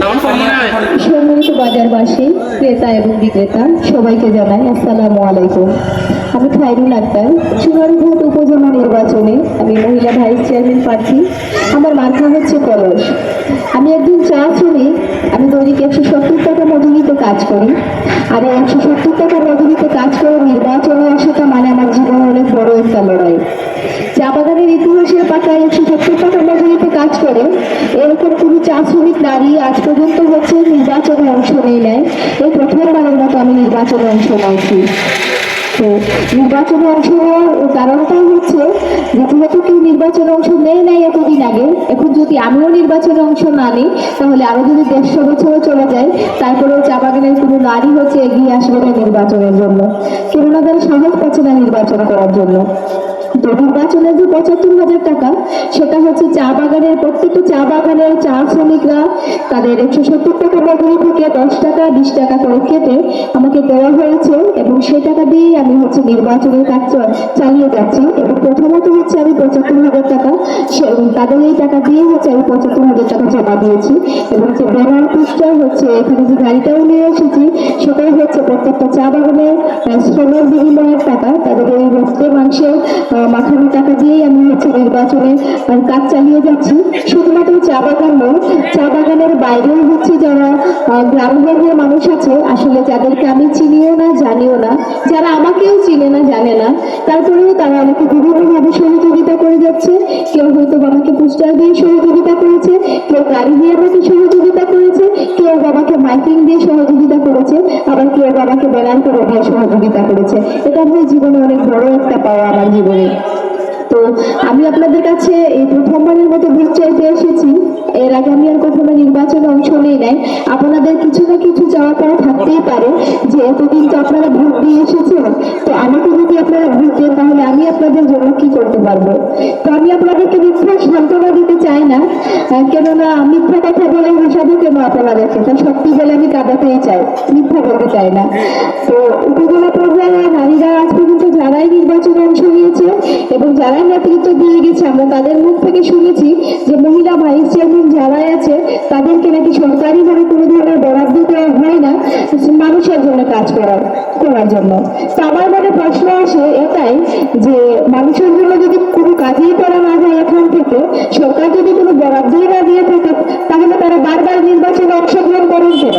সম্মানিত বাজারবাসী, ক্রেতা এবং বিক্রেতা সবাইকে জানাই আসসালামু আলাইকুম। আমি খায়রুল আক্তার। চুনারুঘাট উপজেলা নির্বাচনে আমি মহিলা ভাইস চেয়ারম্যান প্রার্থী। আমার মার্কা হচ্ছে কলস। আমি একজন চা শ্রমিক। আমি দৈনিক 170 টাকা মজুরিতে কাজ করি। আর এই 170 টাকা মজুরিতে কাজ করে নির্বাচনে আসাটা মানে আমার জীবনে অনেক বড় একটা লড়াই। চা বাগানের ইতিহাসের পাতায় 170 টাকা মজুরিতে কাজ করে এরকম কোনো চা শ্রমিক নারী আজ পর্যন্ত হচ্ছে নির্বাচনে অংশ নেয়। এই প্রথমবারের মতো আমি নির্বাচনে অংশ নিয়েছি। তো নির্বাচনে অংশ নেওয়ার কারণটাই হচ্ছে যেহেতু কেউ নির্বাচনে অংশ নেয় নাই এতদিন আগে, এখন যদি আমিও নির্বাচনে অংশ না নিই তাহলে আরো যদি 150 বছরও চলে যায় তারপরেও চা বাগানের কোনো নারী হচ্ছে এগিয়ে আসবে না নির্বাচনের জন্য, কেননা তারা সাহস পাচ্ছে না নির্বাচন করার জন্য। তো নির্বাচনের যে 75,000 টাকা সেটা হচ্ছে চা বাগানের প্রত্যেকটা চা বাগানের চা শ্রমিকরা তাদের 170 টাকা মজুরি থেকে 10 টাকা 20 টাকা করে কেটে আমাকে দেওয়া হয়েছে এবং সেই টাকা দিয়েই আমি হচ্ছে নির্বাচনের কাজ চালিয়ে যাচ্ছি। এবং প্রথমত হচ্ছে আমি 75,000 টাকা তাদের এই টাকা দিয়ে হচ্ছে আমি 75,000 টাকা জমা দিয়েছি এবং যে ব্যানার পোস্টার হচ্ছে এখানে যে গাড়িটাও নিয়ে এসেছি সেটাই হচ্ছে প্রত্যেকটা চা বাগানের শ্রমের বিনিময়ের টাকা, তাদের এই রক্তের মাংসের মাখানো টাকা দিয়েই আমি হচ্ছে নির্বাচনে কাজ চালিয়ে যাচ্ছি। শুধুমাত্র চা বাগান নয়, চা বাগানের বাইরেও হচ্ছে যারা গ্রামগঞ্জের মানুষ আছে আসলে যাদেরকে আমি চিনিও না জানিও না, যারা আমাকেও চিনে না জানে না, তারপরেও তারা আমাকে বিভিন্নভাবে সহযোগিতা করে যাচ্ছে। কেউ হয়তো আমাকে পোস্টার দিয়ে সহযোগিতা করেছে, কেউ গাড়ি দিয়ে আমাকে সহযোগিতা করেছে, কেউ বাবাকে মাইকিং দিয়ে সহযোগিতা করেছে, আবার কেউ বাবাকে ব্যানার করে দিয়ে সহযোগিতা করেছে। এটা আমার জীবনে অনেক বড় একটা পাওয়া আমার জীবনে। তো আমি আপনাদের কাছে এই প্রথমবারের মতো ভোট চাইতে এসেছি। এর আগে আমি আর কখনো নির্বাচনে অংশ নেই নাই। আপনাদের কিছু না কিছু চাওয়া পাওয়া থাকতেই পারে যে এতদিন তো আপনারা ভোট দিয়ে এসেছেন, তো আমাকে যদি আপনারা ভোট দেন তাহলে আমি আপনাদের জন্য কি করতে পারবো। তো আমি আপনাদেরকে মিথ্যা সান্ত্বনা দিতে চাই না, কেননা মিথ্যা কথা বলে হাসাবো কেন আপনাদেরকে, তাই সত্যি বলে আমি কাঁদাতেই চাই, মিথ্যা বলতে চাই না। তো উপজেলা পর্যায়ে নারীরা আজ পর্যন্ত যারাই নির্বাচনে অংশ নিয়েছে এবং যারাই নেতৃত্ব দিয়ে গেছে আমরা তাদের মুখ থেকে শুনেছি যে মহিলা ভাইস চেয়ারম্যান যারাই আছে তাদেরকে নাকি সরকারিভাবে কোনো ধরনের বরাদ্দ দেওয়া হয় না মানুষের জন্য কাজ করার জন্য। তো আমার মনে প্রশ্ন আসে এটাই যে মানুষের জন্য যদি কোনো কাজই করা না যায় এখন থেকে, সরকার যদি কোনো বরাদ্দই না দিয়ে থাকে তাহলে তারা বারবার নির্বাচনে অংশগ্রহণ করেন কেন?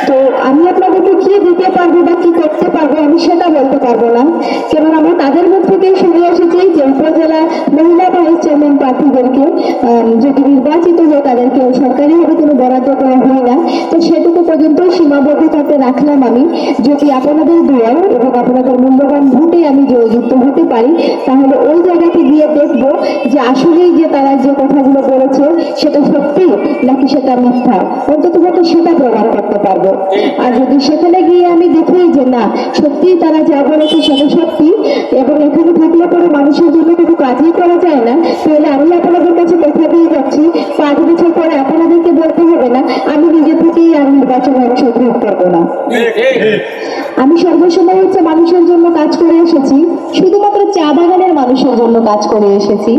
তো আমি আপনাদেরকে কি দিতে পারবো বা কি করতে পারবো আমি সেটা বলতে পারবো না, কেননা আমরা তাদের মুখ থেকে শুনে এসেছি যে উপজেলা মহিলা ভাইস চেয়ারম্যান প্রার্থীদেরকে যদি নির্বাচিত হয় তাদেরকে সরকারিভাবে কোনো বরাদ্দ করা হয় না। তো সেটুকু পর্যন্ত সীমাবদ্ধতাতে রাখলাম আমি। যদি আপনাদের দোয়া এবং আপনাদের মূল্যবান ভোটে আমি জয়যুক্ত হতে পারি তাহলে ওই জায়গাতে গিয়ে দেখবো যে আসলেই যে তারা যে কথাগুলো বলেছে সেটা সত্যি নাকি সেটা মিথ্যা, অন্তত সেটা প্রমাণ করতে পারবো। আর যদি সেখানে গিয়ে আমি দেখি যে না সত্যি তারা যা বলেছে সেটা সত্যি এবং এখানে থাকলে পরে মানুষের জন্য কোনো কাজই করা যায় না, তাহলে আমি আপনাদের কাছে কথা দিয়ে যাচ্ছি 5 বছর পরে আপনাদেরকে বলতে হবে না আমি নিজে থেকেই আর নির্বাচনে অংশগ্রহণ করবো না। আমি সর্বসময় হচ্ছে মানুষের জন্য কাজ করে এসেছি, শুধুমাত্র চা বাগানের মানুষের জন্য কাজ করে এসেছি,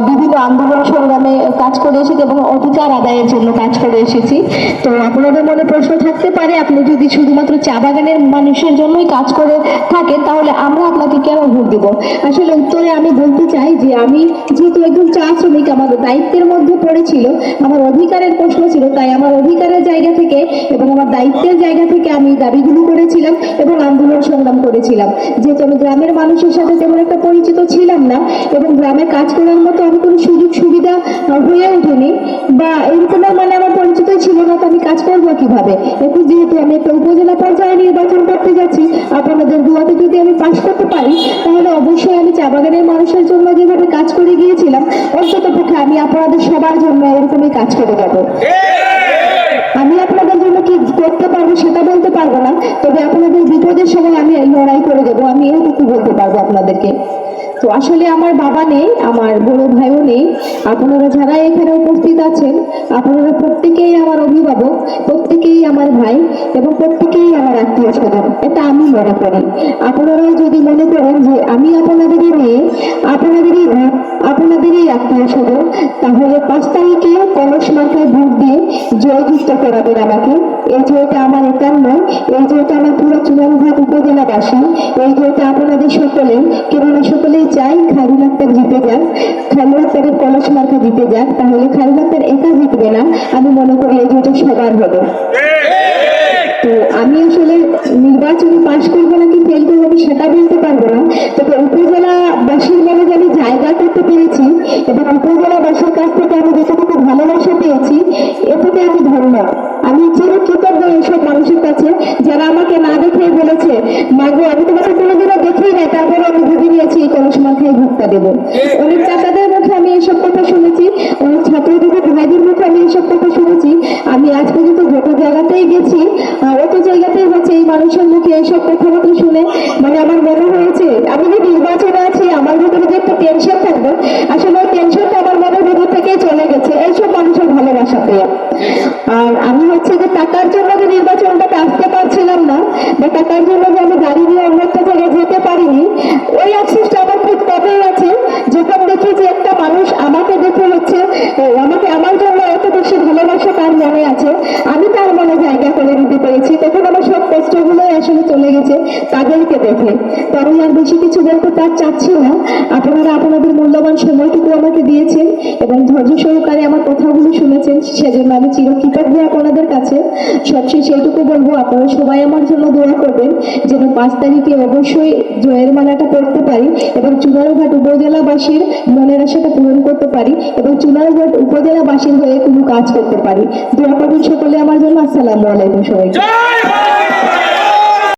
বিভিন্ন আন্দোলন সংগ্রামে কাজ করে এসেছি এবং অধিকার আদায়ের জন্য কাজ করে এসেছি। তো আপনাদের মনে প্রশ্ন থাকতে পারে আপনি যদি শুধুমাত্র চা বাগানের মানুষের জন্যই কাজ করে থাকেন তাহলে আমরা আপনাকে কেন ভোট দিব। আসলে উত্তরে আমি বলতে চাই যে আমি যেহেতু একজন চা শ্রমিক আমার দায়িত্বের মধ্যে পড়েছিল, আমার অধিকারের প্রশ্ন ছিল, তাই আমার অধিকারের জায়গা থেকে এবং আমার দায়িত্বের জায়গা থেকে আমি দাবিগুলো করেছিলাম এবং আন্দোলন সংগ্রাম করেছিলাম। যেহেতু আমি গ্রামের মানুষের সাথে তেমন একটা পরিচিত ছিলাম না এবং গ্রামে কাজ করার মতো আমি কোনো সুযোগ সুবিধা হয়ে ওঠেনি বা এরকম মানে আমার পরিচিত ছিল না, তো আমি কাজ করবো কিভাবে। এখন যেহেতু আমি একটা উপজেলা পর্যায়ে নির্বাচন করতে যাচ্ছি, আপনাদের দুয়াতে যদি আমি পাশ করতে পারি তাহলে অবশ্যই আমি চা বাগানের মানুষের জন্য যেভাবে কাজ করে গিয়েছিলাম অন্তত পক্ষে আমি আপনাদের সবার জন্য এরকমই কাজ করে যাবো। আমি আপনাদের জন্য কি করতে পারবো সেটা বলতে পারবো না, তবে আপনাদের বিপদের সময় আমি লড়াই করে দেবো, আমি এটুকু বলতে পারবো আপনাদেরকে। তো আসলে আমার বাবা নেই, আমার বড় ভাইও নেই। আপনারা যারা এখানে উপস্থিত আছেন, আপনারা প্রত্যেকেই আমার অভিভাবক, প্রত্যেকেই আমার ভাই এবং প্রত্যেকেই আমার আত্মীয় স্বজন, এটা আমি মনে করি। আপনারাও যদি মনে করেন যে আমি আপনাদেরই মেয়ে, আপনাদেরই ভাই, আপনাদেরই আত্মীয় স্বজন, তাহলে 5 তারিখে কলস মার্কায় ভোট দিয়ে জয়যুক্ত করাবেন আমাকে। এই জয়টা আমার একার নয়, এই জয়টা আমার পুরো চুনারুঘাট উপজেলাবাসী, এই জয়টা আপনাদের সকলে, কেননা সকলেই চাই খায়রুল আক্তার জিতে যাক, খায়রুল আক্তারের কলস মার্কা জিতে যাক। তাহলে খায়রুল আক্তার একা জিতবে না, আমি মনে করি এই জয়টা সবার হবে। তো আমি আসলে নির্বাচনে পাশ করবো নাকি ফেল করবো আমি সেটা বলতে পারবো না, তবে উপজেলাবাসীর মনে যে আমি জায়গা করতে পেরেছি এবং উপজেলাবাসীর কাছ থেকে আমি যতটুকু ভালোবাসা পেয়েছি, এটাতে আমি ধন্য। আমি চিরকৃতজ্ঞ এইসব মানুষের কাছে যারা আমাকে না দেখে বলেছে, মাগো আমি তোমাকে কোনোদিনও দেখেই নাই, তারপরে আমি ভেবে নিয়েছি এই কলস মাথায় ভোটটা দেবো। অনেক টাকাদের মুখে আমি এইসব কথা শুনেছি, অনেক ছাত্রদের ভাইদের মুখে আমি এইসব কথা শুনেছি। আমি আজ পর্যন্ত যত জায়গাতেই গেছি, অত জায়গাতেই হচ্ছে এই মানুষের মুখে এইসব কথাবার্তা শুনে মানে আমার মনে হয়েছে আমি যে নির্বাচনে আছি, আমার ভিতরে যে একটা টেনশন থাকবে, আসলে ওই টেনশনটা আমার মনের ভিতর থেকেই চলে গেছে এইসব মানুষের ভালোবাসা পেয়ে। আর আমি হচ্ছে যে টাকার জন্য যে নির্বাচনটাতে আসতে পারছিলাম না, বা টাকার জন্য যে আমি গাড়ি নিয়ে অন্য একটা জায়গায় যেতে পারিনি, ওই আফসোসটা আমার খুব কবেই আছে। যখন দেখি যে একটা মানুষ আমাকে দেখে হচ্ছে আমাকে আমার জন্য এত বেশি ভালোবাসা তার মনে আছে, আমি তার মনে জায়গা করে দিতে পেরেছি, তখন আমার সব কষ্টগুলোই আসলে চলে গেছে তাদেরকে দেখে। তো আমি আর বেশি কিছু বলতে তার চাচ্ছি না। আপনারা আপনাদের মূল্যবান সময়টুকু আমাকে দিয়েছেন এবং ধৈর্য সহকারে আমার কথাগুলো শুনেছেন, সেজন্য আমি চিরকৃতজ্ঞ আপনাদের কাছে। সবশেষে এইটুকু বলবো, আপনারা সবাই আমার জন্য দোয়া করবেন যেন 5 তারিখে অবশ্যই জয়ের মালাটা পড়তে পারি এবং চুনারুঘাট উপজেলাবাসীর মনের আশাটা পূরণ করতে পারি এবং চুনারুঘাট উপজেলাবাসীর হয়ে কোনো কাজ করতে পারি। দোয়া করবেন সকলে আমার জন্য। আসসালামু আলাইকুম সবাইকে।